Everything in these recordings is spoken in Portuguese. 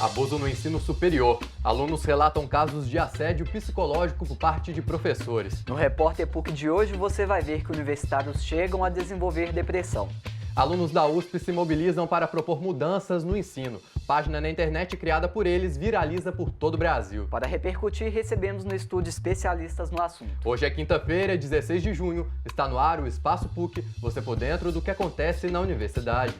Abuso no ensino superior. Alunos relatam casos de assédio psicológico por parte de professores. No Repórter PUC de hoje, você vai ver que universitários chegam a desenvolver depressão. Alunos da USP se mobilizam para propor mudanças no ensino. Página na internet criada por eles viraliza por todo o Brasil. Para repercutir, recebemos no estúdio especialistas no assunto. Hoje é quinta-feira, 16 de junho. Está no ar o Espaço PUC, você por dentro do que acontece na universidade.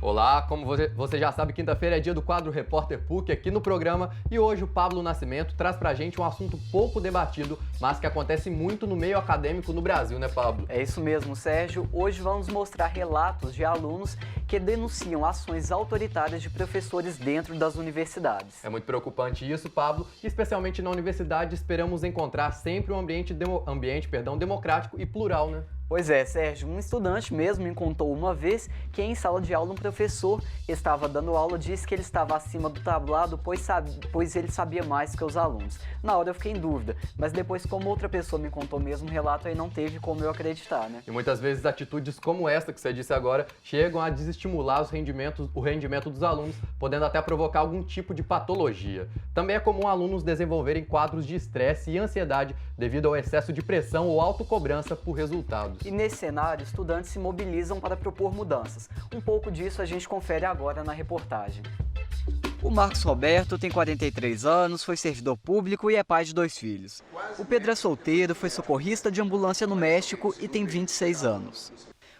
Olá, como você já sabe, quinta-feira é dia do quadro Repórter PUC aqui no programa e hoje o Pablo Nascimento traz pra gente um assunto pouco debatido, mas que acontece muito no meio acadêmico no Brasil, né, Pablo? É isso mesmo, Sérgio. Hoje vamos mostrar relatos de alunos que denunciam ações autoritárias de professores dentro das universidades. É muito preocupante isso, Pablo, e especialmente na universidade esperamos encontrar sempre um ambiente democrático e plural, né? Pois é, Sérgio, um estudante mesmo me contou uma vez que em sala de aula um professor estava dando aula, disse que ele estava acima do tablado, pois ele sabia mais que os alunos. Na hora eu fiquei em dúvida, mas depois, como outra pessoa me contou o mesmo relato, aí não teve como eu acreditar, né? E muitas vezes atitudes como essa que você disse agora chegam a desestimular o rendimento dos alunos, podendo até provocar algum tipo de patologia. Também é comum alunos desenvolverem quadros de estresse e ansiedade devido ao excesso de pressão ou autocobrança por resultados. E nesse cenário, estudantes se mobilizam para propor mudanças. Um pouco disso a gente confere agora na reportagem. O Marcos Roberto tem 43 anos, foi servidor público e é pai de 2 filhos. O Pedro é solteiro, foi socorrista de ambulância no México e tem 26 anos.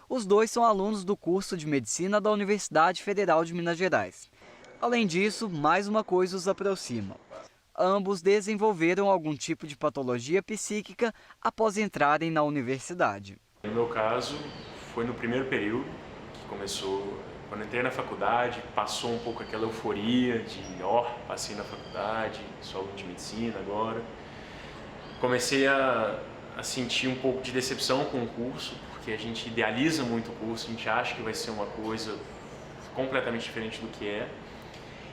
Os dois são alunos do curso de Medicina da Universidade Federal de Minas Gerais. Além disso, mais uma coisa os aproxima. Ambos desenvolveram algum tipo de patologia psíquica após entrarem na universidade. No meu caso, foi no primeiro período que começou, quando entrei na faculdade, passou um pouco aquela euforia de, passei na faculdade, sou aluno de medicina agora. Comecei a sentir um pouco de decepção com o curso, porque a gente idealiza muito o curso, a gente acha que vai ser uma coisa completamente diferente do que é.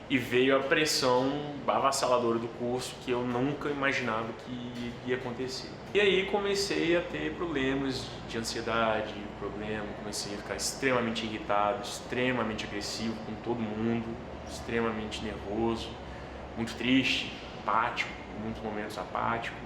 E veio a pressão avassaladora do curso que eu nunca imaginava que ia acontecer. E aí comecei a ter problemas de ansiedade, comecei a ficar extremamente irritado, extremamente agressivo com todo mundo, extremamente nervoso, muito triste, apático, em muitos momentos apático.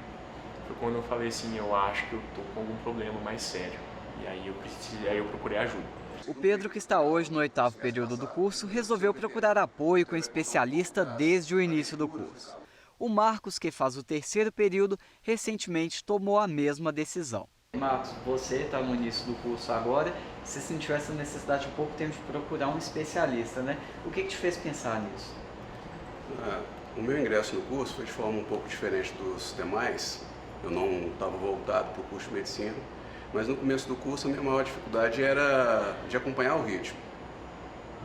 Foi quando eu falei assim, eu acho que eu tô com algum problema mais sério. E aí eu procurei ajuda. O Pedro, que está hoje no 8º período do curso, resolveu procurar apoio com um especialista desde o início do curso. O Marcos, que faz o 3º período, recentemente tomou a mesma decisão. Marcos, você está no início do curso agora, você sentiu essa necessidade há pouco tempo de procurar um especialista, né? O que te fez pensar nisso? O meu ingresso no curso foi de forma um pouco diferente dos demais. Eu não estava voltado para o curso de medicina. Mas no começo do curso a minha maior dificuldade era de acompanhar o ritmo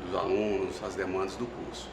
dos alunos, as demandas do curso.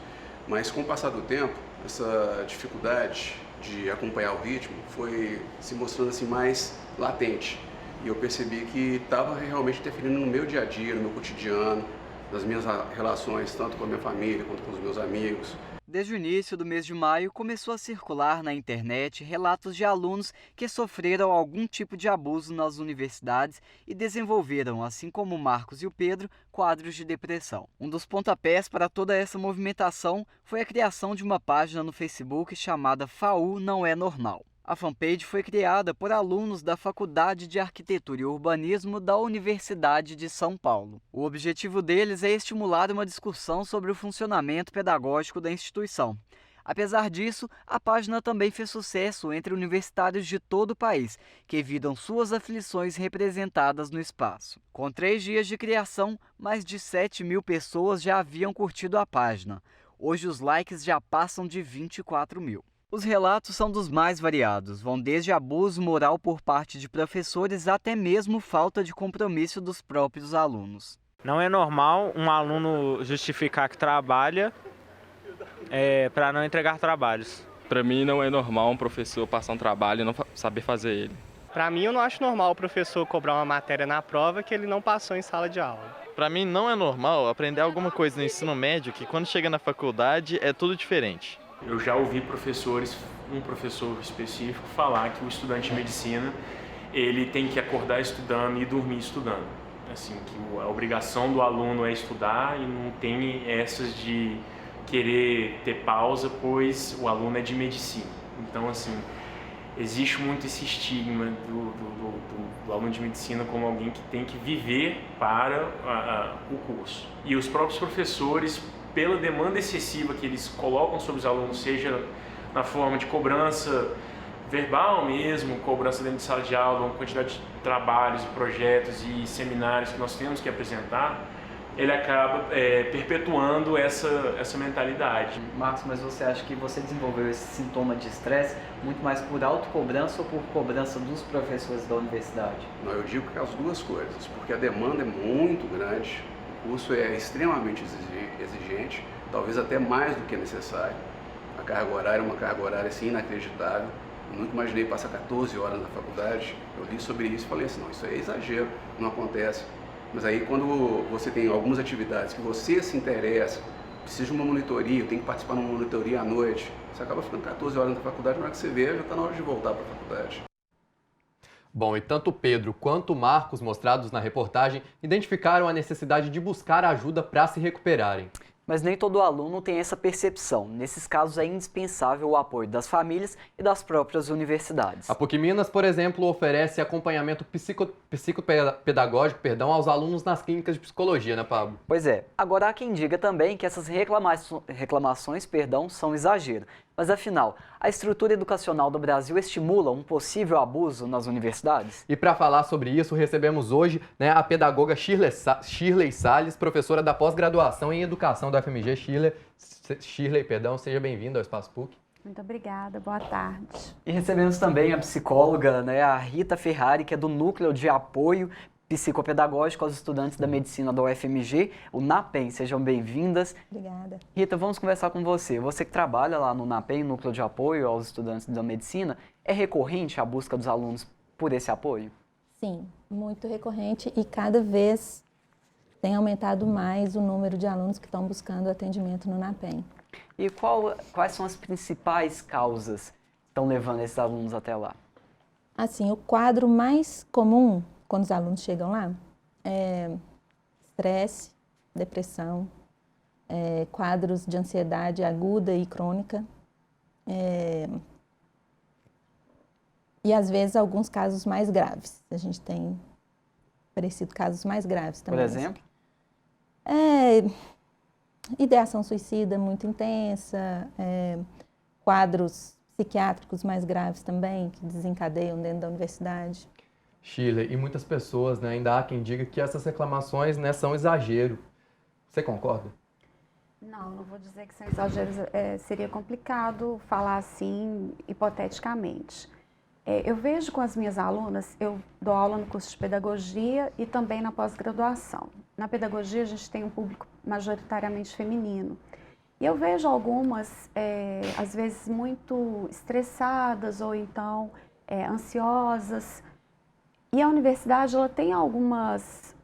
Mas com o passar do tempo, essa dificuldade de acompanhar o ritmo foi se mostrando assim mais latente. E eu percebi que estava realmente interferindo no meu dia a dia, no meu cotidiano, nas minhas relações, tanto com a minha família quanto com os meus amigos. Desde o início do mês de maio, começou a circular na internet relatos de alunos que sofreram algum tipo de abuso nas universidades e desenvolveram, assim como o Marcos e o Pedro, quadros de depressão. Um dos pontapés para toda essa movimentação foi a criação de uma página no Facebook chamada FAU Não É Normal. A fanpage foi criada por alunos da Faculdade de Arquitetura e Urbanismo da Universidade de São Paulo. O objetivo deles é estimular uma discussão sobre o funcionamento pedagógico da instituição. Apesar disso, a página também fez sucesso entre universitários de todo o país, que viram suas aflições representadas no espaço. Com 3 dias de criação, mais de 7.000 pessoas já haviam curtido a página. Hoje os likes já passam de 24.000. Os relatos são dos mais variados, vão desde abuso moral por parte de professores até mesmo falta de compromisso dos próprios alunos. Não é normal um aluno justificar que trabalha para não entregar trabalhos. Para mim não é normal um professor passar um trabalho e não saber fazer ele. Para mim, eu não acho normal o professor cobrar uma matéria na prova que ele não passou em sala de aula. Para mim não é normal aprender alguma coisa no ensino médio que quando chega na faculdade é tudo diferente. Eu já ouvi professores, um professor específico, falar que o estudante de medicina ele tem que acordar estudando e dormir estudando. Assim, que a obrigação do aluno é estudar e não tem essas de querer ter pausa, pois o aluno é de medicina. Então, assim, existe muito esse estigma do aluno de medicina como alguém que tem que viver para o curso. E os próprios professores, pela demanda excessiva que eles colocam sobre os alunos, seja na forma de cobrança verbal mesmo, cobrança dentro de sala de aula, uma quantidade de trabalhos, projetos e seminários que nós temos que apresentar, ele acaba perpetuando essa mentalidade. Marcos, mas você acha que você desenvolveu esse sintoma de estresse muito mais por autocobrança ou por cobrança dos professores da universidade? Não, eu digo que as duas coisas, porque a demanda é muito grande, o curso é extremamente exigente, talvez até mais do que é necessário. A carga horária é uma carga horária assim, inacreditável. Eu nunca imaginei passar 14 horas na faculdade. Eu li sobre isso e falei assim, não, isso é exagero, não acontece. Mas aí quando você tem algumas atividades que você se interessa, precisa de uma monitoria, tem que participar de uma monitoria à noite, você acaba ficando 14 horas na faculdade, na hora que você vê, já está na hora de voltar para a faculdade. Bom, e tanto o Pedro quanto o Marcos, mostrados na reportagem, identificaram a necessidade de buscar ajuda para se recuperarem. Mas nem todo aluno tem essa percepção. Nesses casos é indispensável o apoio das famílias e das próprias universidades. A PUC Minas, por exemplo, oferece acompanhamento psicopedagógico aos alunos nas clínicas de psicologia, né, Pablo? Pois é. Agora há quem diga também que essas reclamações são exagero. Mas afinal, a estrutura educacional do Brasil estimula um possível abuso nas universidades? E para falar sobre isso, recebemos hoje, né, a pedagoga Shirley Salles, professora da pós-graduação em Educação da FMG. Shirley, seja bem-vinda ao Espaço PUC. Muito obrigada, boa tarde. E recebemos também a psicóloga, né, a Rita Ferrari, que é do Núcleo de Apoio Psicopedagógico aos Estudantes da Medicina da UFMG, o NAPEM. Sejam bem-vindas. Obrigada. Rita, vamos conversar com você. Você que trabalha lá no NAPEM, Núcleo de Apoio aos Estudantes da Medicina, é recorrente a busca dos alunos por esse apoio? Sim, muito recorrente e cada vez tem aumentado mais o número de alunos que estão buscando atendimento no NAPEM. E quais são as principais causas que estão levando esses alunos até lá? Assim, o quadro mais comum quando os alunos chegam lá é estresse, depressão, quadros de ansiedade aguda e crônica, e às vezes alguns casos mais graves. A gente tem aparecido casos mais graves também. Por exemplo? Ideação suicida muito intensa, quadros psiquiátricos mais graves também, que desencadeiam dentro da universidade. Shirley, e muitas pessoas, né, ainda há quem diga que essas reclamações, né, são exagero. Você concorda? Não vou dizer que são exageros, seria complicado falar assim hipoteticamente. Eu vejo com as minhas alunas, eu dou aula no curso de pedagogia e também na pós-graduação. Na pedagogia a gente tem um público majoritariamente feminino. E eu vejo algumas, às vezes, muito estressadas ou então ansiosas. E a universidade ela tem algumas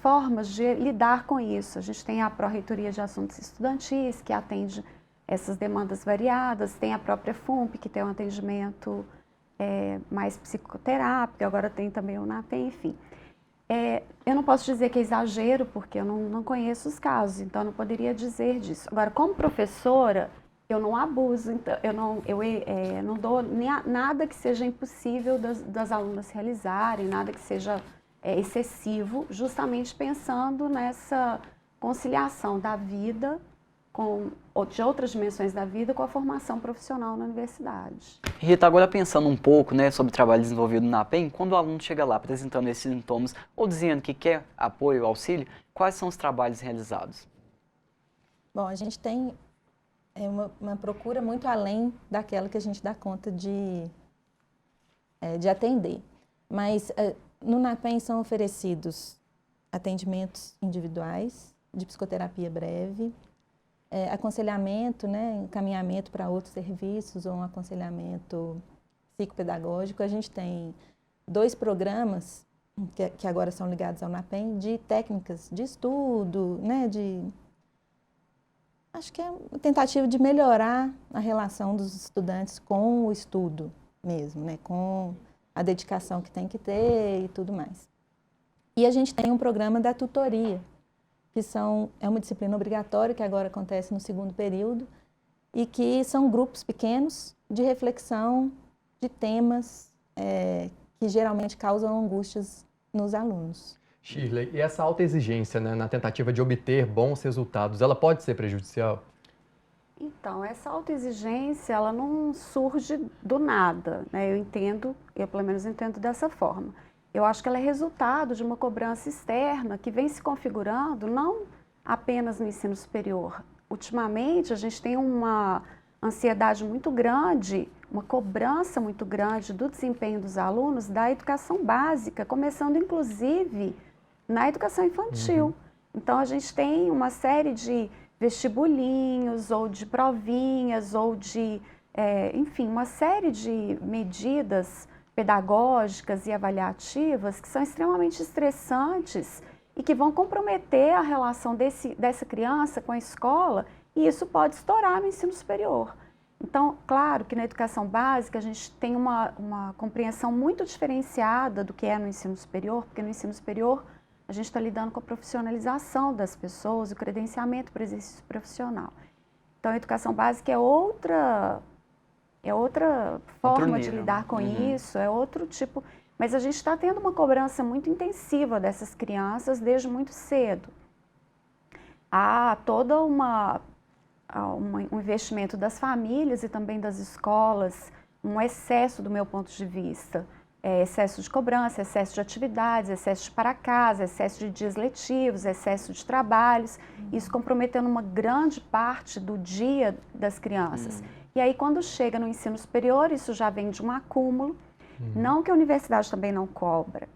formas de lidar com isso. A gente tem a Pró-Reitoria de Assuntos Estudantis, que atende essas demandas variadas, tem a própria FUMP, que tem um atendimento mais psicoterápico, agora tem também o NAPEM, enfim. Eu não posso dizer que é exagero, porque eu não conheço os casos, então eu não poderia dizer disso. Agora, como professora, eu não abuso, então, eu não dou nada que seja impossível das alunas realizarem, nada que seja excessivo, justamente pensando nessa conciliação da vida de outras dimensões da vida com a formação profissional na universidade. Rita, agora pensando um pouco, né, sobre o trabalho desenvolvido na NAPEM, quando o aluno chega lá apresentando esses sintomas ou dizendo que quer apoio, auxílio, quais são os trabalhos realizados? Bom, a gente tem uma procura muito além daquela que a gente dá conta de atender. Mas no NAPEM são oferecidos atendimentos individuais, de psicoterapia breve, aconselhamento, né, encaminhamento para outros serviços ou um aconselhamento psicopedagógico. A gente tem 2 programas que agora são ligados ao NAPEM, de técnicas de estudo, né, acho que é uma tentativa de melhorar a relação dos estudantes com o estudo mesmo, né, com a dedicação que tem que ter e tudo mais. E a gente tem um programa da tutoria, que é uma disciplina obrigatória que agora acontece no 2º período e que são grupos pequenos de reflexão de temas que geralmente causam angústias nos alunos. Shirley, e essa alta exigência, né, na tentativa de obter bons resultados, ela pode ser prejudicial? Então, essa autoexigência, ela não surge do nada, né? Eu pelo menos entendo dessa forma. Eu acho que ela é resultado de uma cobrança externa que vem se configurando não apenas no ensino superior. Ultimamente, a gente tem uma ansiedade muito grande, uma cobrança muito grande do desempenho dos alunos da educação básica, começando inclusive na educação infantil. Então, a gente tem uma série de vestibulinhos, ou de provinhas, ou de, enfim, uma série de medidas pedagógicas e avaliativas que são extremamente estressantes e que vão comprometer a relação dessa criança com a escola, e isso pode estourar no ensino superior. Então, claro que na educação básica a gente tem uma compreensão muito diferenciada do que é no ensino superior, porque no ensino superior a gente está lidando com a profissionalização das pessoas, o credenciamento para o exercício profissional. Então, a educação básica é outra forma de lidar com isso, é outro tipo. Mas a gente está tendo uma cobrança muito intensiva dessas crianças desde muito cedo. Há todo um investimento das famílias e também das escolas, um excesso, do meu ponto de vista. Excesso de cobrança, excesso de atividades, excesso de para-casa, excesso de dias letivos, excesso de trabalhos, isso comprometendo uma grande parte do dia das crianças. E aí, quando chega no ensino superior, isso já vem de um acúmulo. Não que a universidade também não cobre,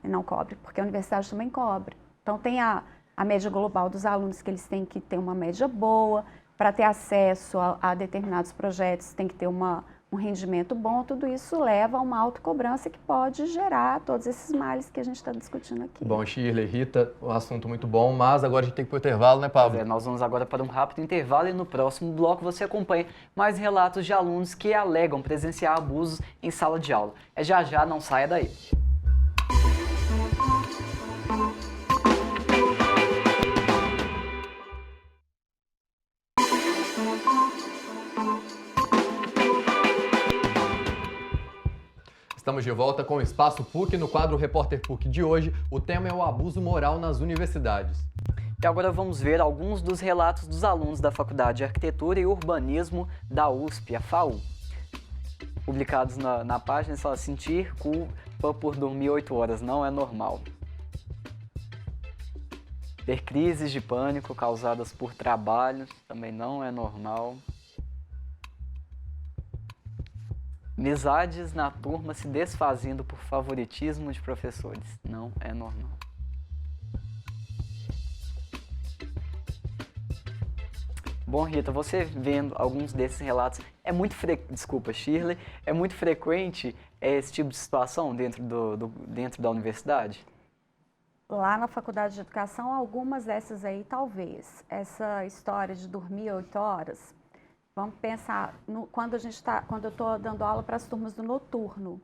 porque a universidade também cobra. Então, tem a média global dos alunos, que eles têm que ter uma média boa, para ter acesso a determinados projetos, tem que ter um rendimento bom. Tudo isso leva a uma autocobrança que pode gerar todos esses males que a gente está discutindo aqui. Bom, Shirley, Rita, um assunto muito bom, mas agora a gente tem que ir para o intervalo, né, Pablo? Nós vamos agora para um rápido intervalo e no próximo bloco você acompanha mais relatos de alunos que alegam presenciar abusos em sala de aula. Já, não saia daí. Estamos de volta com o Espaço PUC. No quadro Repórter PUC de hoje, o tema é o abuso moral nas universidades. E agora vamos ver alguns dos relatos dos alunos da Faculdade de Arquitetura e Urbanismo da USP, a FAU. Publicados na página, só sentir culpa por dormir 8 horas não é normal. Ter crises de pânico causadas por trabalho também não é normal. Amizades na turma se desfazendo por favoritismo de professores. Não é normal. Bom, Rita, você vendo alguns desses relatos, desculpa, Shirley, é muito frequente esse tipo de situação dentro da universidade? Lá na Faculdade de Educação, algumas dessas aí, talvez. Essa história de dormir 8 horas... Vamos pensar, quando eu estou dando aula para as turmas do noturno.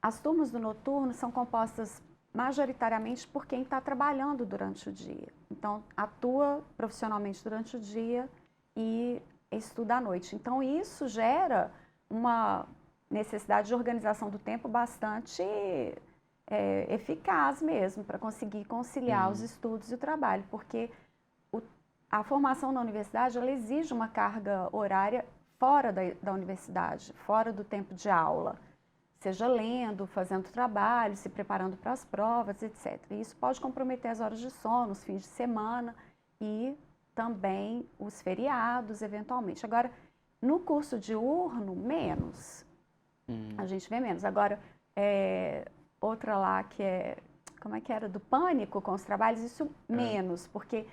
As turmas do noturno são compostas majoritariamente por quem está trabalhando durante o dia. Então, atua profissionalmente durante o dia e estuda à noite. Então, isso gera uma necessidade de organização do tempo bastante eficaz mesmo, para conseguir conciliar os estudos e o trabalho, porque a formação na universidade, ela exige uma carga horária fora da universidade, fora do tempo de aula, seja lendo, fazendo trabalho, se preparando para as provas, etc. E isso pode comprometer as horas de sono, os fins de semana e também os feriados, eventualmente. Agora, no curso diurno, menos. A gente vê menos. Agora, outra lá que como é que era? Do pânico com os trabalhos, isso menos, porque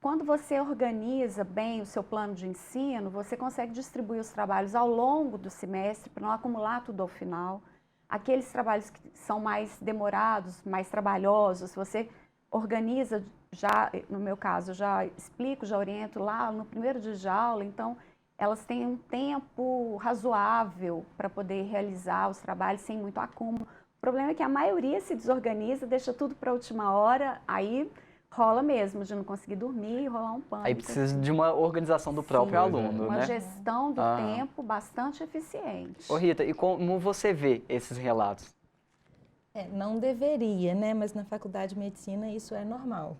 quando você organiza bem o seu plano de ensino, você consegue distribuir os trabalhos ao longo do semestre para não acumular tudo ao final. Aqueles trabalhos que são mais demorados, mais trabalhosos, você organiza já, no meu caso, já explico, já oriento lá no primeiro dia de aula, então elas têm um tempo razoável para poder realizar os trabalhos sem muito acúmulo. O problema é que a maioria se desorganiza, deixa tudo para a última hora, aí rola mesmo de não conseguir dormir, rolar um pânico. Aí precisa de uma organização do próprio aluno, uma né? gestão do tempo bastante eficiente. Ô Rita, e como você vê esses relatos? Não deveria, né? Mas na faculdade de medicina isso é normal.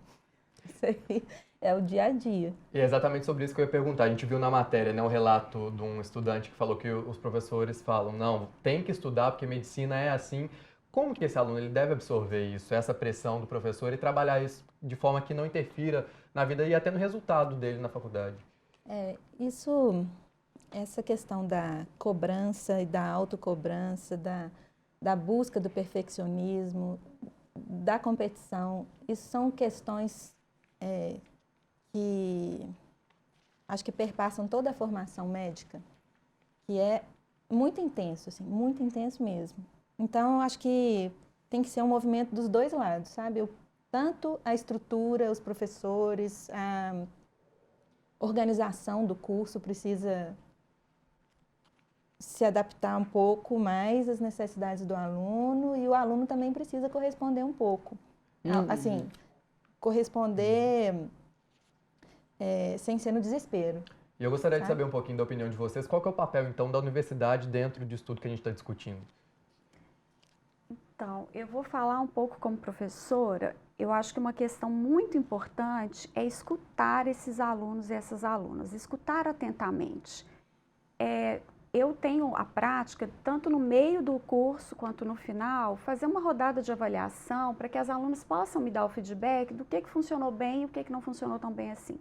Isso aí é o dia a dia. E é exatamente sobre isso que eu ia perguntar. A gente viu na matéria, né, um relato de um estudante que falou que os professores falam, não, tem que estudar porque medicina é assim. Como que esse aluno ele deve absorver isso, essa pressão do professor e trabalhar isso de forma que não interfira na vida e até no resultado dele na faculdade? Essa questão da cobrança e da autocobrança, da busca do perfeccionismo, da competição, isso são questões que acho que perpassam toda a formação médica, que é muito intenso, assim, muito intenso mesmo. Então, acho que tem que ser um movimento dos dois lados, sabe? Tanto a estrutura, os professores, a organização do curso precisa se adaptar um pouco mais às necessidades do aluno e o aluno também precisa corresponder um pouco. Assim, corresponder sem ser no desespero. E eu gostaria de saber um pouquinho da opinião de vocês. Qual que é o papel, então, da universidade dentro disso tudo que a gente está discutindo? Então, eu vou falar um pouco como professora. Eu acho que uma questão muito importante é escutar esses alunos e essas alunas, escutar atentamente. Eu tenho a prática, tanto no meio do curso quanto no final, fazer uma rodada de avaliação para que as alunas possam me dar o feedback do que funcionou bem e o que não funcionou tão bem assim.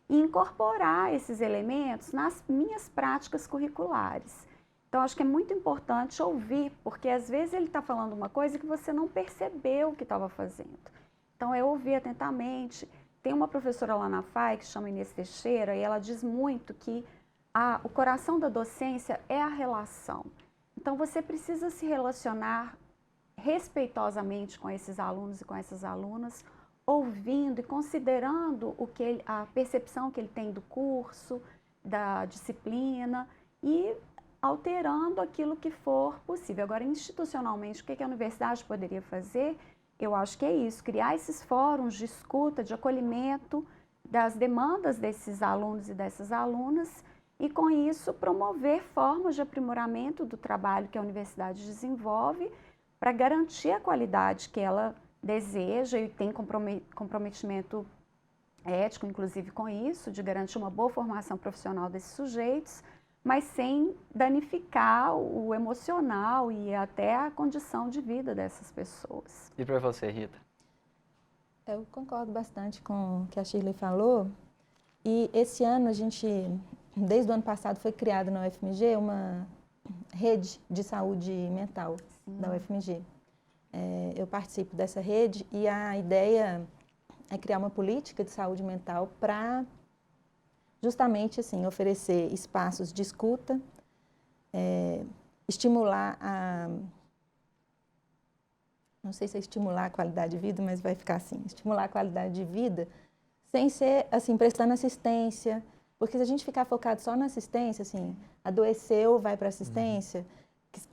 E incorporar esses elementos nas minhas práticas curriculares. Então, acho que é muito importante ouvir, porque às vezes ele está falando uma coisa que você não percebeu que estava fazendo. Então, é ouvir atentamente. Tem uma professora lá na FAI, que chama Inês Teixeira, e ela diz muito que o coração da docência é a relação. Então, você precisa se relacionar respeitosamente com esses alunos e com essas alunas, ouvindo e considerando a percepção que ele tem do curso, da disciplina e alterando aquilo que for possível. Agora, institucionalmente, o que a universidade poderia fazer? Eu acho que é isso, criar esses fóruns de escuta, de acolhimento das demandas desses alunos e dessas alunas e, com isso, promover formas de aprimoramento do trabalho que a universidade desenvolve para garantir a qualidade que ela deseja e tem comprometimento ético, inclusive, com isso, de garantir uma boa formação profissional desses sujeitos, mas sem danificar o emocional e até a condição de vida dessas pessoas. E para você, Rita? Eu concordo bastante com o que a Shirley falou. E esse ano desde o ano passado, foi criada na UFMG uma rede de saúde mental da UFMG. Eu participo dessa rede e a ideia é criar uma política de saúde mental para justamente assim, oferecer espaços de escuta, estimular não sei se é estimular a qualidade de vida, mas vai ficar assim, estimular a qualidade de vida sem ser assim, prestando assistência, porque se a gente ficar focado só na assistência, assim, adoeceu, vai para assistência,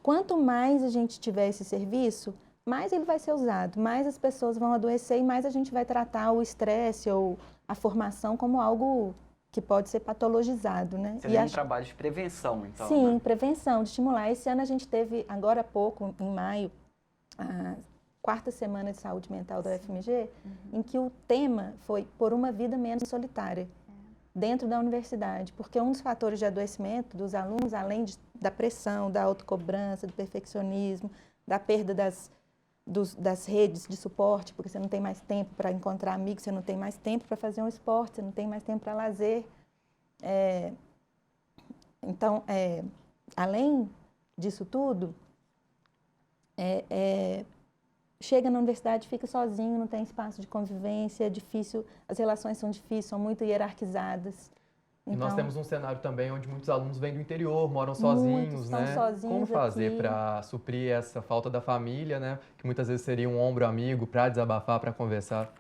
quanto mais a gente tiver esse serviço, mais ele vai ser usado, mais as pessoas vão adoecer e mais a gente vai tratar o estresse ou a formação como algo que pode ser patologizado, né? Seria um trabalho de prevenção, então. Sim, né? Prevenção, de estimular. Esse ano a gente teve, agora há pouco, em maio, a 4ª Semana de Saúde Mental da UFMG, em que o tema foi Por uma Vida Menos Solitária, dentro da universidade, porque um dos fatores de adoecimento dos alunos, além da pressão, da autocobrança, do perfeccionismo, da perda das redes de suporte, porque você não tem mais tempo para encontrar amigos, você não tem mais tempo para fazer um esporte, você não tem mais tempo para lazer. Então, além disso tudo, chega na universidade, fica sozinho, não tem espaço de convivência, é difícil, as relações são difíceis, são muito hierarquizadas. E nós Então, temos um cenário também onde muitos alunos vêm do interior, moram sozinhos, muitos estão né? sozinhos Como fazer aqui. para suprir essa falta da família, né? Que muitas vezes seria um ombro amigo para desabafar, para conversar.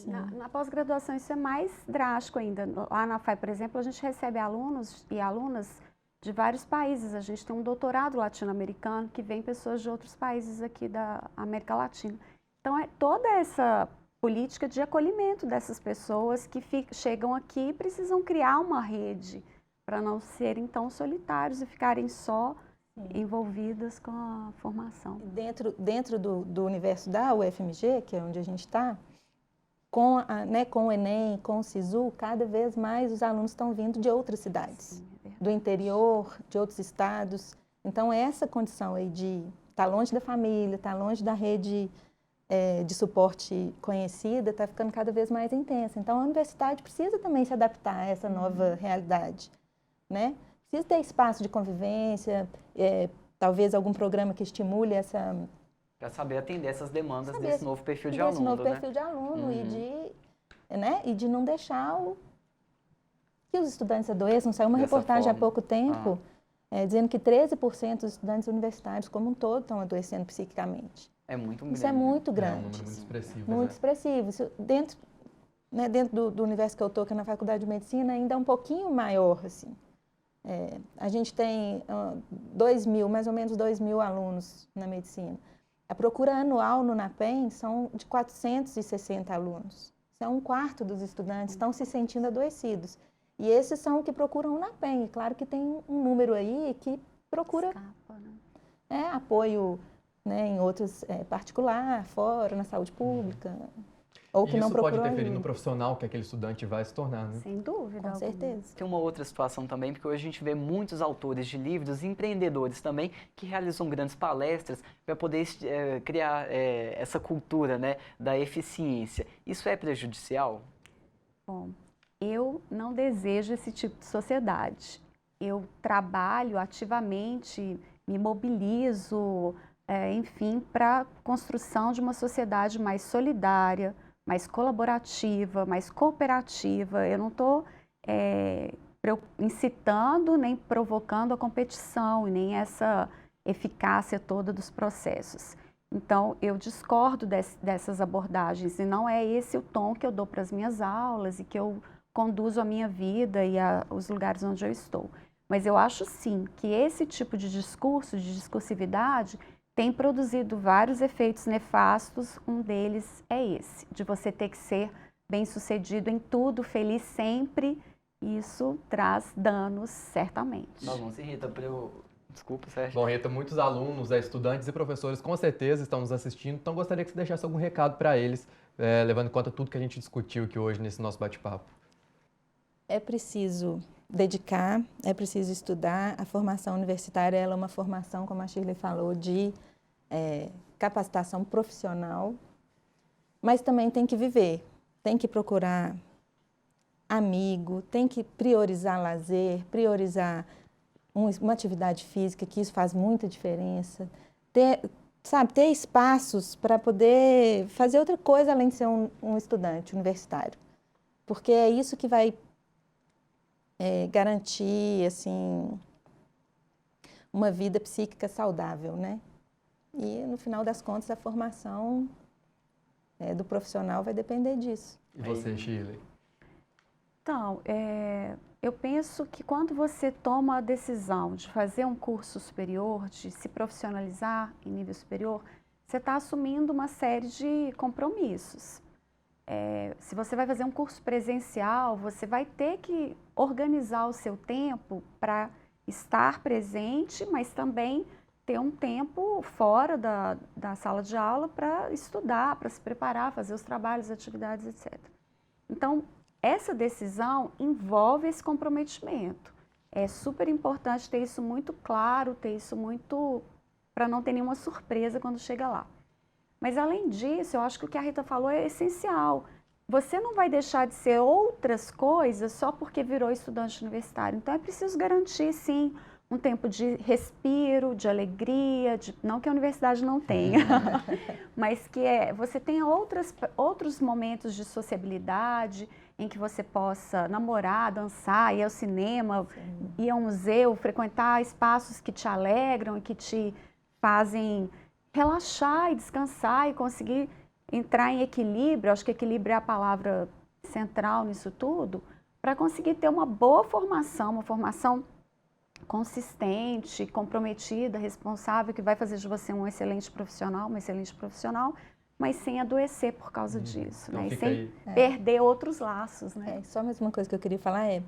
Na pós-graduação isso é mais drástico ainda. Lá na FAI, por exemplo, a gente recebe alunos e alunas de vários países. A gente tem um doutorado latino-americano que vem pessoas de outros países aqui da América Latina. Então, é toda essa política de acolhimento dessas pessoas que chegam aqui e precisam criar uma rede para não serem tão solitários e ficarem só envolvidas com a formação. Dentro do universo da UFMG, que é onde a gente está, com o Enem, com o SISU, cada vez mais os alunos estão vindo de outras cidades, do interior, de outros estados. Então, essa condição aí de estar longe da família, estar longe da rede de suporte conhecida, está ficando cada vez mais intensa. Então, a universidade precisa também se adaptar a essa nova realidade, né? Precisa ter espaço de convivência, talvez algum programa que estimule essa... Para saber atender essas demandas desse novo perfil de desse aluno, novo né? perfil de aluno e de não deixar que os estudantes adoeçam. Saiu uma reportagem há pouco tempo dizendo que 13% dos estudantes universitários como um todo estão adoecendo psiquicamente. É muito grande. Isso é muito É um grande. número muito expressivo. Muito expressivo. Isso, dentro do universo que eu estou, que é na Faculdade de Medicina, ainda é um pouquinho maior, assim. A gente tem mais ou menos 2.000 alunos na medicina. A procura anual no NAPEM são de 460 alunos. Isso é 1/4 dos estudantes estão se sentindo adoecidos. E esses são os que procuram o NAPEM. E claro que tem um número aí que procura apoio, né, em outros particular, fora, na saúde pública. Ou que não isso pode procurou interferir ajuda. no profissional que aquele estudante vai se tornar, né? Sem dúvida. Com certeza. Tem uma outra situação também, porque hoje a gente vê muitos autores de livros, empreendedores também, que realizam grandes palestras para poder criar essa cultura, né, da eficiência. Isso é prejudicial? Bom, eu não desejo esse tipo de sociedade. Eu trabalho ativamente, me mobilizo, enfim, para a construção de uma sociedade mais solidária, mais colaborativa, mais cooperativa. Eu não estou incitando nem provocando a competição e nem essa eficácia toda dos processos. Então, eu discordo dessas abordagens e não é esse o tom que eu dou para as minhas aulas e que eu conduzo a minha vida e os lugares onde eu estou. Mas eu acho sim que esse tipo de discurso, de discursividade, tem produzido vários efeitos nefastos. Um deles é esse, de você ter que ser bem-sucedido em tudo, feliz sempre. Isso traz danos, certamente. Não se irrita Desculpa, Sérgio. Bom, Rita, muitos alunos, estudantes e professores com certeza estão nos assistindo, então gostaria que você deixasse algum recado para eles, levando em conta tudo que a gente discutiu aqui hoje nesse nosso bate-papo. É preciso dedicar, é preciso estudar. A formação universitária ela é uma formação, como a Shirley falou, de capacitação profissional, mas também tem que viver, tem que procurar amigo, tem que priorizar lazer, priorizar uma atividade física, que isso faz muita diferença. Ter espaços para poder fazer outra coisa além de ser um estudante universitário, porque é isso que vai garantir, assim, uma vida psíquica saudável, né? E, no final das contas, a formação do profissional vai depender disso. E você, Shirley? Então, eu penso que quando você toma a decisão de fazer um curso superior, de se profissionalizar em nível superior, você está assumindo uma série de compromissos. Se você vai fazer um curso presencial, você vai ter que organizar o seu tempo para estar presente, mas também ter um tempo fora da sala de aula para estudar, para se preparar, fazer os trabalhos, atividades, etc. Então, essa decisão envolve esse comprometimento. É super importante ter isso muito claro, ter isso muito... para não ter nenhuma surpresa quando chega lá. Mas, além disso, eu acho que o que a Rita falou é essencial. Você não vai deixar de ser outras coisas só porque virou estudante universitário. Então, é preciso garantir, sim, um tempo de respiro, de alegria, não que a universidade não tenha, mas que você tenha outros momentos de sociabilidade, em que você possa namorar, dançar, ir ao cinema, ir ao museu, frequentar espaços que te alegram e que te fazem relaxar e descansar e conseguir entrar em equilíbrio. Acho que equilíbrio é a palavra central nisso tudo, para conseguir ter uma boa formação, uma formação consistente, comprometida, responsável, que vai fazer de você um excelente profissional, uma excelente profissional, mas sem adoecer por causa disso, então né? E fica sem perder outros laços, né? Só mais uma coisa que eu queria falar é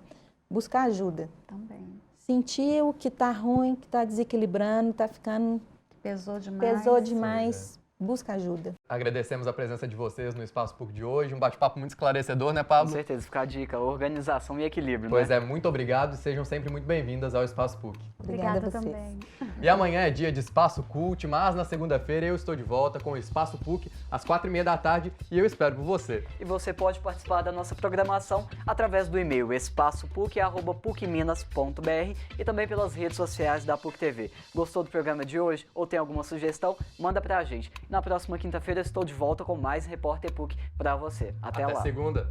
buscar ajuda. Também. Sentir o que está ruim, que está desequilibrando, está ficando... Pesou demais. Pesou demais. Busca ajuda. Agradecemos a presença de vocês no Espaço PUC de hoje, um bate-papo muito esclarecedor, né, Pablo? Com certeza, fica a dica, organização e equilíbrio, Pois né? muito obrigado e sejam sempre muito bem-vindas ao Espaço PUC. Obrigada Obrigada a vocês. também. E amanhã é dia de Espaço Cult, mas na segunda-feira eu estou de volta com o Espaço PUC às 4h30 da tarde e eu espero por você. E você pode participar da nossa programação através do e-mail espaçopuc@pucminas.br e também pelas redes sociais da PUC TV. Gostou do programa de hoje ou tem alguma sugestão? Manda pra gente. Na próxima quinta-feira eu estou de volta com mais Repórter PUC pra você. Até lá. Até segunda.